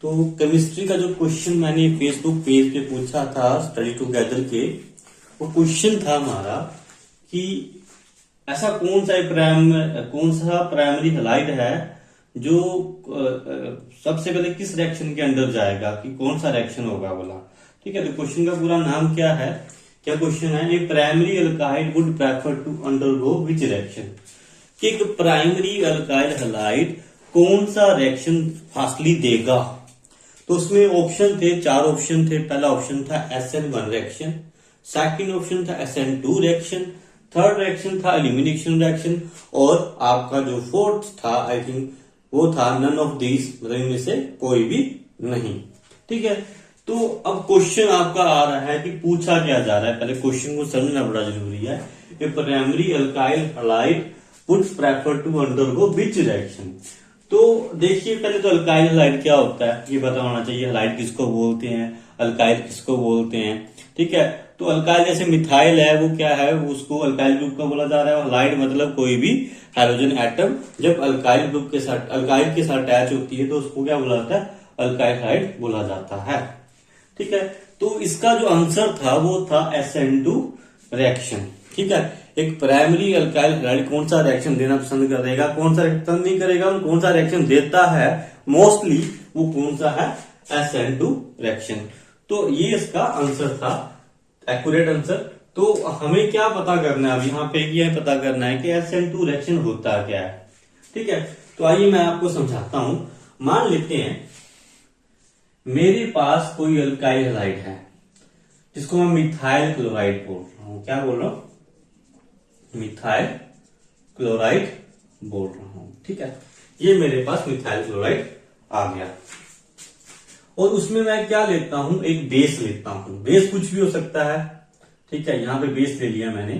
तो केमिस्ट्री का जो क्वेश्चन मैंने फेसबुक पेज पे पूछा था स्टडी टुगेदर के, वो क्वेश्चन था हमारा कि ऐसा कौन सा प्राइमरी हैलाइड है जो सबसे पहले किस रिएक्शन के अंदर जाएगा, कि कौन सा रिएक्शन होगा बोला। ठीक है, तो क्वेश्चन का पूरा नाम क्या है, क्या क्वेश्चन है, a primary alkyd would prefer to undergo which reaction, कि एक प्राइमरी अल्काइल हैलाइड कौन सा रिएक्शन फास्टली देगा। तो उसमें ऑप्शन थे, 4 ऑप्शन थे। पहला ऑप्शन था SN1 रिएक्शन, सेकंड ऑप्शन था SN2 रिएक्शन, थर्ड रिएक्शन था एलिमिनेशन रिएक्शन, और आपका जो फोर्थ था आई थिंक वो था नन ऑफ दीज, मतलब इनमें से कोई भी नहीं। ठीक है, तो अब क्वेश्चन आपका आ रहा है कि पूछा क्या जा रहा है, पहले क्वेश्चन को समझना बड़ा जरूरी है। A primary alkyl halide would prefer to undergo which reaction. तो देखिए, पहले तो अल्काइल हैलाइड क्या होता है ये पता होना चाहिए। हैलाइड किसको बोलते हैं, अल्काइल किसको बोलते हैं। ठीक है, तो अल्काइल जैसे मिथाइल है वो क्या है, उसको अल्काइल ग्रुप का बोला जा रहा है। हैलाइड मतलब कोई भी हाइड्रोजन एटम जब अल्काइल ग्रुप के साथ अल्काइल के साथ अटैच होती है तो उसको क्या बोला जाता है, अल्काइल हैलाइड बोला जाता है। ठीक है, तो इसका जो आंसर था वो था SN2 रिएक्शन। ठीक है, एक प्राइमरी अल्काइल हैलाइड कौन सा रिएक्शन देना पसंद करेगा, कौन सा पसंद नहीं करेगा, कौन सा रिएक्शन देता है मोस्टली, वो कौन सा है, SN2 रिएक्शन। तो ये इसका आंसर था, एक्यूरेट आंसर। तो हमें क्या पता करना है अब यहाँ पे, ये पता करना है कि SN2 रिएक्शन होता क्या है। ठीक है, तो आइए मैं आपको समझाता हूं। मान लेते हैं मेरे पास कोई अल्काइल हैलाइड है जिसको मैं मिथाइल क्लोराइड बोल रहा हूं। क्या बोल रहा हूं, मिथाइल क्लोराइड बोल रहा हूं। ठीक है, ये मेरे पास मिथाइल क्लोराइड आ गया, और उसमें मैं क्या लेता हूं, एक बेस लेता हूं। बेस कुछ भी हो सकता है। ठीक है, यहां पे बेस ले लिया मैंने,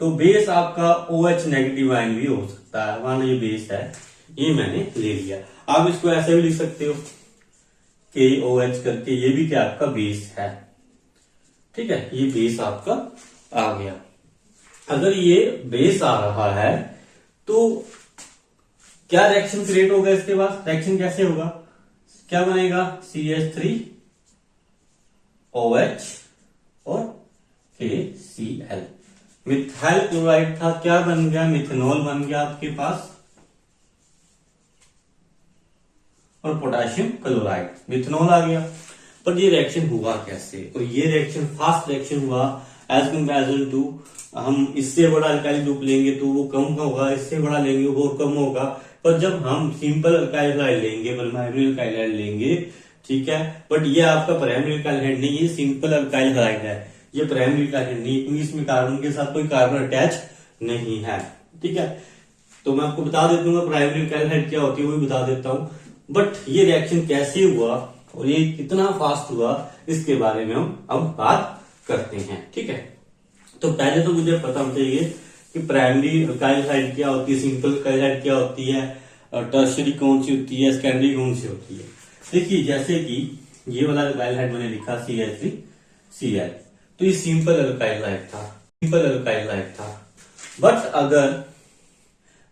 तो बेस आपका OH नेगेटिव आयन भी हो सकता है। मान लो ये बेस है, ये मैंने ले लिया। आप इसको ऐसे भी लिख सकते हो KOH करके, ये भी क्या आपका बेस है। ठीक है, ये बेस आपका आ गया। अगर ये बेस आ रहा है तो क्या रिएक्शन क्रिएट होगा इसके बाद, रिएक्शन कैसे होगा, क्या बनेगा, CH3OH और KCl। मिथाइल क्लोराइड था, क्या बन गया, मिथेनॉल बन गया आपके पास, और पोटेशियम क्लोराइड, मिथेनॉल आ गया। पर ये रिएक्शन हुआ कैसे, और ये रिएक्शन फास्ट रिएक्शन हुआ एज कंपेरिजन टू, हम इससे बड़ा अल्काइल ग्रुप लेंगे तो वो कम होगा, इससे बड़ा लेंगे वो कम होगा। पर जब हम सिंपल अल्काइल हैलाइड लेंगे, प्राइमरी अल्काइल हैलाइड लेंगे, ठीक है, बट ये आपका प्राइमरी अल्काइल हैलाइड नहीं, ये सिंपल अल्काइल हैलाइड है, ये प्राइमरी अल्काइल हैलाइड नहीं, क्योंकि इसमें कार्बन के साथ कोई कार्बन अटैच नहीं है। ठीक है, तो मैं आपको बता देता हूँ प्राइमरी अल्काइल हैलाइड क्या होती है, वो भी बता देता हूँ। बट ये रिएक्शन कैसे हुआ और ये कितना फास्ट हुआ, इसके बारे में हम अब बात करते हैं। ठीक है, तो पहले तो मुझे पता होना चाहिए कि प्राइमरी अल्काइल हैलाइड क्या होती है, सिंपल अल्काइल हैलाइड क्या होती है, टर्शियरी कौन सी होती है, सेकेंडरी कौन सी होती है। देखिए, जैसे कि ये वाला अल्काइल हैलाइड मैंने लिखा CH3Cl, तो ये सिंपल अल्काइल हैलाइड था, सिंपल अल्काइल हैलाइड था। बट अगर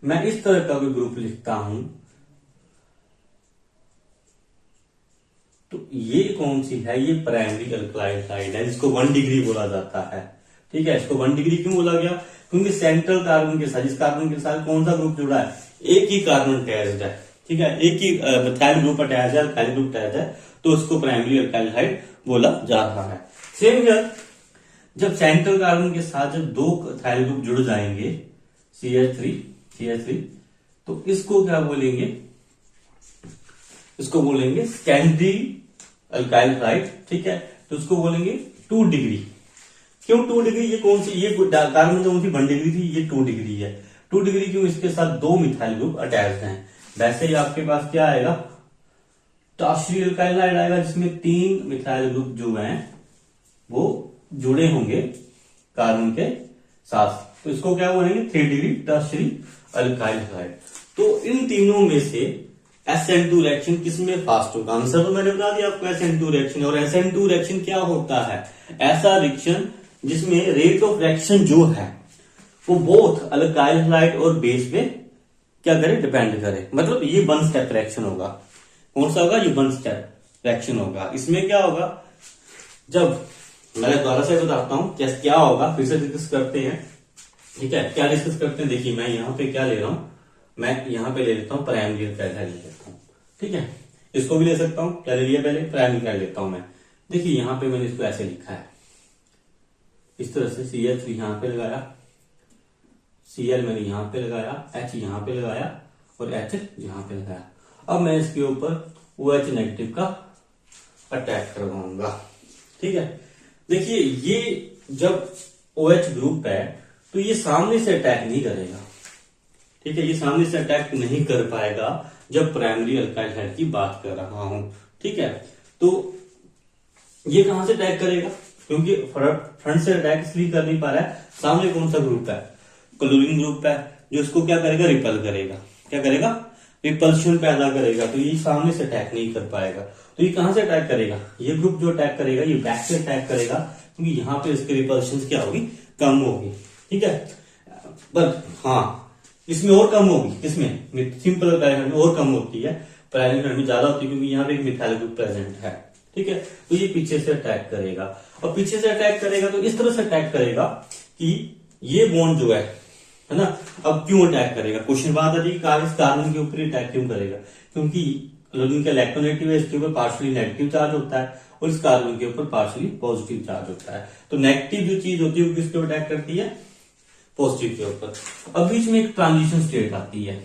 मैं इस तरह का कोई ग्रुप लिखता हूं तो ये कौन सी है, ये प्राइमरी अल्काइल हैलाइड है, जिसको 1 डिग्री बोला जाता है। ठीक है, इसको 1 डिग्री क्यों बोला गया, क्योंकि सेंट्रल कार्बन के साथ, जिस कार्बन के साथ कौन सा ग्रुप जुड़ा है, एक ही कार्बन अटैच्ड है। ठीक है, एक ही मिथाइल ग्रुप अटैच है, अल्काइल ग्रुप अटैच है, तो उसको प्राइमरी अल्काइल हैलाइड बोला जा रहा है। सेम हियर, जब सेंट्रल कार्बन के साथ जब 2 मिथाइल ग्रुप जुड़ जाएंगे, CH3, तो इसको क्या बोलेंगे, इसको बोलेंगे सेकेंडरी अल्काइल हैलाइड। ठीक है, तो उसको बोलेंगे 2 डिग्री। क्यों 2 डिग्री, ये कौन सी, ये कार्बन कौन सी 1 डिग्री थी, ये 2 डिग्री है। 2 डिग्री क्यों, इसके साथ 2 मिथाइल ग्रुप अटैच्ड हैं। वैसे ही आपके पास क्या आएगा, टर्शियरी अल्काइल हैलाइड आएगा, जिसमें 3 मिथाइल ग्रुप जो हैं वो जुड़े होंगे कार्बन के साथ, तो इसको क्या बोलेंगे 3 डिग्री टर्शियरी अल्काइल हैलाइड। तो इन तीनों में से SN2 रिएक्शन किसमें फास्ट होगा, आंसर तो मैंने बता दिया आपको SN2 रिएक्शन। और SN2 रिएक्शन क्या होता है, ऐसा रिएक्शन जिसमें रेट ऑफ रिएक्शन जो है वो बोथ अल्काइल हैलाइड और बेस पे क्या करे, डिपेंड करे। मतलब ये 1 स्टेप रिएक्शन होगा। कौन सा होगा, ये 1 स्टेप। रिएक्शन होगा। इसमें क्या होगा, जब मैं दोबारा से बताता हूं क्या होगा, फिर से डिस्कस करते हैं। ठीक है, क्या डिस्कस करते हैं, देखिए मैं यहाँ पे क्या ले रहा हूं, मैं यहाँ पे ले लेता हूँ प्राइमरी अल्काइल हाइड ले लेता हूँ। ठीक है, इसको भी ले सकता हूँ, क्या ले लिया पहले, प्राइमरी अल्काइल लेता हूं मैं। देखिए यहाँ पे मैंने इसको ऐसे लिखा है, इस तरह से CH यहाँ पे लगाया, Cl मैंने यहाँ पे लगाया, H यहाँ पे लगाया और H यहाँ पे लगाया। अब मैं इसके ऊपर OH नेगेटिव का अटैक करवाऊंगा। ठीक है, देखिए ये जब OH ग्रुप है तो ये सामने से अटैक नहीं करेगा। ठीक है, ये सामने से अटैक नहीं कर पाएगा जब प्राइमरी अल्काइल हाइड की बात कर रहा हूं। ठीक है, तो ये कहां से अटैक करेगा, क्योंकि फ्रंट से अटैक इसलिए कर नहीं पा रहा है, सामने कौन सा ग्रुप है, क्लोरीन ग्रुप है, जो इसको क्या करेगा, रिपल करेगा। क्या करेगा, रिपल्शन पैदा करेगा, तो ये सामने से अटैक नहीं कर पाएगा। तो ये कहां से अटैक करेगा, ये ग्रुप जो अटैक करेगा ये बैक से अटैक करेगा, क्योंकि यहाँ पे इसकी रिपल्शन क्या होगी, कम होगी। ठीक है, बट हाँ इसमें और कम होगी, किसमें, सिंपल अल्काइल में और कम होती है, प्राइमरी में ज्यादा होती है, क्योंकि यहाँ पे एक मिथाइल ग्रुप प्रेजेंट है। ठीक है, तो ये पीछे से अटैक करेगा, और पीछे से अटैक करेगा तो इस तरह से अटैक करेगा कि ये बॉन्ड जो है ना, अब क्यों अटैक करेगा, क्वेश्चन बात आती है इस कार्बन के ऊपर अटैक क्यों करेगा, क्योंकि क्लोरीन का इलेक्ट्रोनेगेटिव है, इसके ऊपर पार्शियली नेगेटिव चार्ज होता है और इस कार्बन के ऊपर पार्शियली पॉजिटिव चार्ज होता है। तो नेगेटिव जो चीज होती है वो किसके ऊपर अटैक करती है, पॉजिटिव के ऊपर। अब बीच में एक ट्रांजिशन स्टेट आती है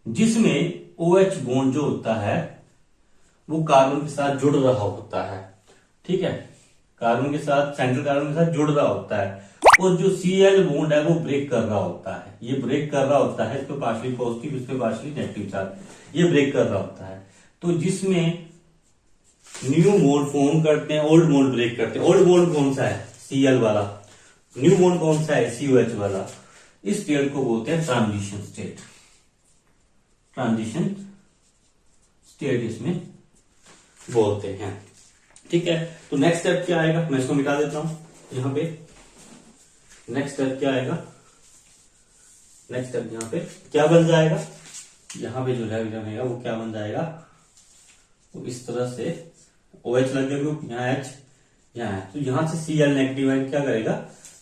जिसमें OH बॉन्ड जो होता है वो कार्बन के साथ जुड़ रहा होता है। ठीक है, कार्बन के साथ, सेंट्रल कार्बन के साथ जुड़ रहा होता है, और जो Cl बॉन्ड है वो ब्रेक कर रहा होता है, ये ब्रेक कर रहा होता है, इसको पार्शियली पॉजिटिव, इसको पार्शियली नेगेटिव चार्ज, ये ब्रेक कर रहा होता है। तो जिसमें न्यू बॉन्ड फॉर्म करते हैं, ओल्ड बॉन्ड ब्रेक करते हैं। ओल्ड बॉन्ड कौन सा है, Cl वाला, न्यू बॉन्ड कौन सा है, COH वाला। इस स्टेट को बोलते हैं ट्रांजिशन स्टेट, ट्रांजिशन स्टेट इसमें बोलते हैं। ठीक है, तो नेक्स्ट स्टेप क्या आएगा, मैं इसको मिटा देता हूं यहां पे। नेक्स्ट स्टेप क्या आएगा, नेक्स्ट स्टेप यहां पे क्या बन जाएगा, यहां पे जो रहेगा वो क्या बन जाएगा, वो इस तरह से OH लग गया ग्रुप, यहाँ H, यहाँ है, तो यहां से Cl नेगेटिव आयन क्या करेगा,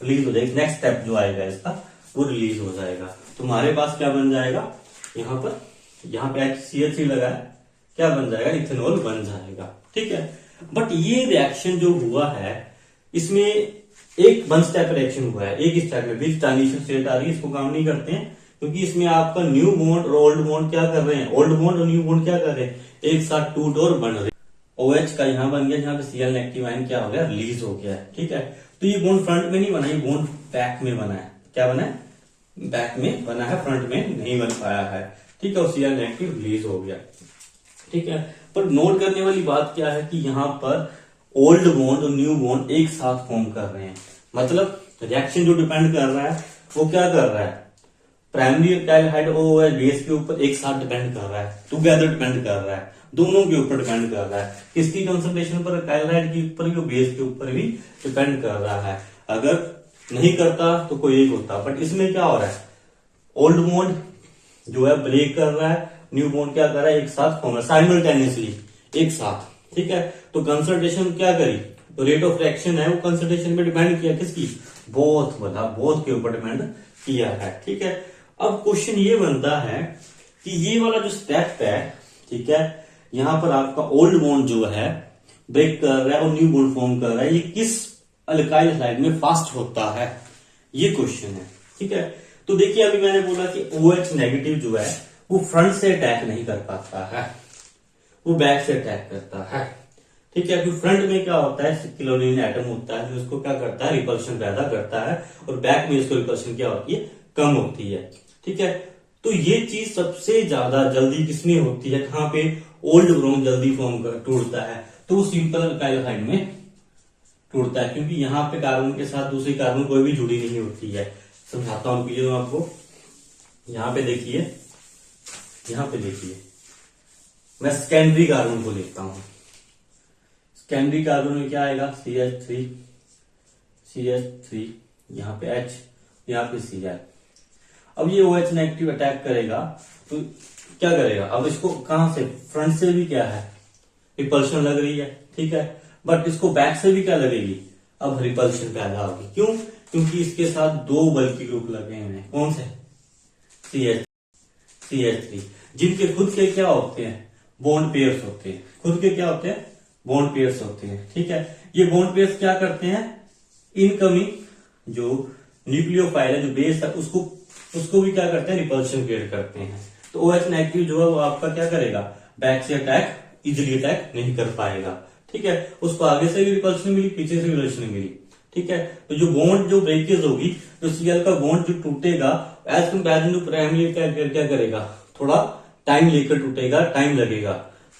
रिलीज हो जाएगा। नेक्स्ट स्टेप जो आएगा इसका वो रिलीज हो जाएगा। तुम्हारे पास क्या बन जाएगा, यहाँ पर, यहाँ पे HCl3 लगा है, क्या बन जाएगा, इथेनॉल बन जाएगा। ठीक है, बट ये रिएक्शन जो हुआ है इसमें एक वन स्टेप रिएक्शन हुआ है, एक स्टेप में बीच ट्रांजिशन स्टेट आ रही है, इसको काम नहीं करते हैं, क्योंकि इसमें आपका न्यू बॉन्ड और ओल्ड बॉन्ड क्या कर रहे हैं, ओल्ड बॉन्ड और न्यू बॉन्ड क्या कर रहे हैं, एक साथ टूट और बन रहे। OH का यहां बन गया, जहां पे Cl नेगेटिव आयन क्या हो गया, रिलीज हो गया है। ठीक है, तो ये बॉन्ड फ्रंट में नहीं बना, ये बॉन्ड बैक में बना है। क्या बना है, बैक में बना है, फ्रंट में नहीं बन पाया है। ठीक है, और Cl नेगेटिव रिलीज हो गया। ठीक है, पर नोट करने वाली बात क्या है कि यहाँ पर ओल्ड बॉन्ड और न्यू बॉन्ड एक साथ फॉर्म कर रहे हैं, मतलब रिएक्शन जो डिपेंड कर रहा है वो क्या कर रहा है, प्राइमरी अल्काइल हाइड और बेस के ऊपर एक साथ डिपेंड कर रहा है, टुगेदर डिपेंड कर रहा है, दोनों के ऊपर डिपेंड कर रहा है। किसकी कंसंट्रेशन पर, अल्काइल हाइड के ऊपर भी, बेस के ऊपर भी डिपेंड कर रहा है। अगर नहीं करता तो कोई एक होता, बट इसमें क्या हो रहा है, ओल्ड बॉन्ड जो है ब्रेक कर रहा है, न्यू बॉन्ड क्या कर रहा है, एक साथ फॉर्म साइमल्टेनियसली, एक साथ। ठीक है, तो कंसंट्रेशन क्या करी, तो रेट ऑफ रिएक्शन है वो कंसंट्रेशन पे डिपेंड किया, किसकी, बोथ वाला, बोथ के ऊपर डिपेंड किया है। ठीक है, अब क्वेश्चन ये बनता है कि ये वाला जो स्टेप है, ठीक है, यहां पर आपका ओल्ड बॉन्ड जो है ब्रेक कर रहा है और न्यू बॉन्ड फॉर्म कर रहा है, ये किस अल्काइल हाइड में फास्ट होता है, ये क्वेश्चन है। ठीक है, तो देखिए अभी मैंने बोला कि OH नेगेटिव जो है वो फ्रंट से अटैक नहीं कर पाता है, वो बैक से अटैक करता है। ठीक है, क्योंकि फ्रंट में क्या होता है, क्लोरीन एटम होता है जो इसको क्या करता है, रिपल्शन पैदा करता है, और बैक में इसको रिपल्शन क्या होती है, कम होती है। ठीक है, तो ये चीज सबसे ज्यादा जल्दी किसमें होती है, कहां पे, ओल्ड बॉन्ड जल्दी फॉर्म कर टूटता है, तो वो सिंपल अल्काइल हाइड में टूटता है, क्योंकि यहाँ पे कार्बन के साथ दूसरी कार्बन कोई भी जुड़ी नहीं होती है। समझाता हूं पीछे आपको, यहाँ पे देखिए, यहाँ पे देखिए, मैं सेकेंडरी कार्बन को लेता हूं। सेकेंडरी कार्बन में क्या आएगा, CH3, यहाँ पे H, यहाँ पे Cl। अब ये OH नेगेटिव अटैक करेगा तो क्या करेगा, अब इसको कहां से, फ्रंट से भी क्या है, रिपल्शन लग रही है, ठीक है। बट इसको बैक से भी क्या लगेगी, अब रिपल्शन पैदा होगी। क्यों? क्योंकि इसके साथ दो बल्कि ग्रुप लगे हुए हैं। कौन से? CH3, जिनके खुद के क्या होते हैं, बॉन्ड पेयर्स होते हैं। खुद के क्या होते हैं, बॉन्ड पेयर्स होते हैं, ठीक है। ये बॉन्ड पेयर्स क्या करते हैं, इनकमिंग जो न्यूक्लियोफाइल है, जो बेस है, उसको भी क्या करते हैं, रिपल्शन क्रिएट करते हैं। तो OH नेगेटिव जो है वो आपका क्या करेगा, बैक से अटैक इजिली अटैक नहीं कर पाएगा, ठीक है। उसको आगे से भी रिपल्शन मिली, पीछे से भी रिपल्शन मिली, ठीक है। तो जो बॉन्ड जो ब्रेकेज होगी, जो Cl का बॉन्ड जो टूटेगा एज कंपेरिजन टू प्राइमरी क्या करेगा, थोड़ा टाइम लेकर टूटेगा, टाइम लगेगा।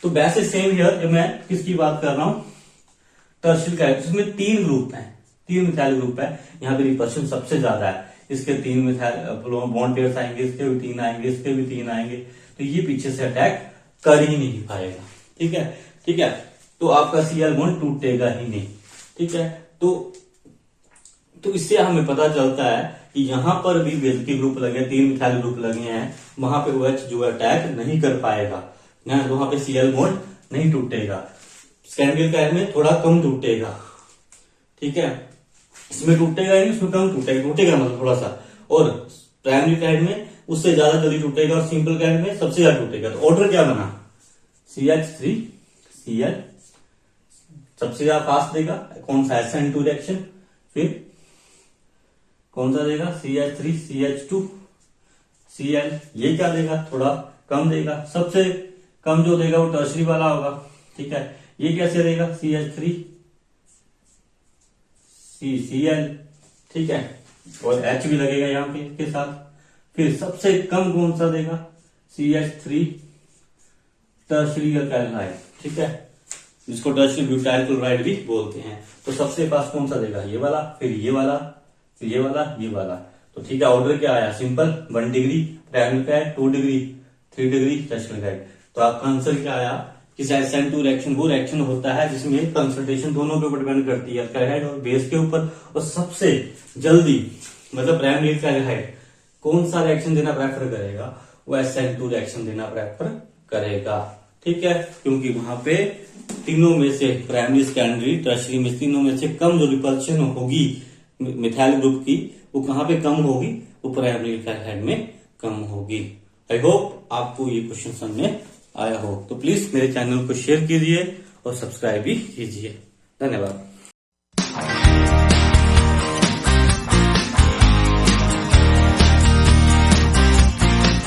तो वैसे सेम हियर जो मैं किसकी बात कर रहा हूं, टर्शियल कैरेक्टर, इसमें 3 ग्रुप है, 3 मिथाइल ग्रुप है। यहाँ पे रिपल्शन सबसे ज्यादा है, इसके 3 मिथाइल बॉन्ड पेयर्स आएंगे, इसके भी 3 आएंगे, इसके भी 3 आएंगे। तो ये पीछे से अटैक कर ही नहीं पाएगा, ठीक है, ठीक है। तो आपका Cl बॉन्ड टूटेगा ही नहीं, ठीक है। तो इससे हमें पता चलता है कि यहां पर भी बेसिक ग्रुप लगे, 3 मिथाइल ग्रुप लगे हैं, वहां पे OH जो अटैक नहीं कर पाएगा, वहां पे Cl बॉन्ड नहीं टूटेगा। सेकेंडरी कैर में थोड़ा कम टूटेगा, ठीक है। इसमें टूटेगा नहीं, उसमें कम टूटेगा मतलब थोड़ा सा, और प्राइमरी कैर में उससे ज्यादा जल्दी टूटेगा, और सिंपल कैर में सबसे ज्यादा टूटेगा। तो ऑर्डर क्या बना, CH3 Cl सबसे ज्यादा फास्ट देगा, कौन सा, SN2 रिएक्शन। फिर कौन सा देगा, CH3 CH2 Cl, ये क्या देगा, थोड़ा कम देगा। सबसे कम जो देगा वो टर्शरी वाला होगा, ठीक है। ये कैसे देगा, CH3 Cl, ठीक है, और H भी लगेगा यहाँ पे इसके साथ। फिर सबसे कम कौन सा देगा, CH3 टर्शरी कैल्हाइड, ठीक है, जिसको टर्शरी ब्यूटाइल क्लोराइड भी बोलते हैं। तो सबसे पास कौन सा देगा, ये वाला, फिर ये वाला, फिर ये वाला, ये वाला। तो ठीक है, ऑर्डर क्या आया, सिंपल, 1 डिग्री प्राइमरी कैर, 2 डिग्री, 3 डिग्री टर्शियल कैर। तो आपका आंसर क्या आया कि SN2 रिएक्शन वो रिएक्शन होता है जिसमें कंसंट्रेशन दोनों के ऊपर डिपेंड करती है, कैल्हाइड और बेस के ऊपर, और सबसे जल्दी मतलब प्राइमरी कैल्हाइड कौन सा रिएक्शन देना प्रेफर करेगा, वो SN2 रिएक्शन देना प्रेफर करेगा, ठीक है। क्योंकि वहां पे तीनों में से, प्राइमरी सेकेंडरी टर्शियरी में, तीनों में से कम जो रिपल्शन होगी मिथाइल ग्रुप की, वो कहां पे कम होगी, वो प्राइमरी कैल्हाइड में कम होगी। आई होप आपको ये क्वेश्चन समझ में आया हो। तो प्लीज मेरे चैनल को शेयर कीजिए और सब्सक्राइब भी कीजिए। धन्यवाद।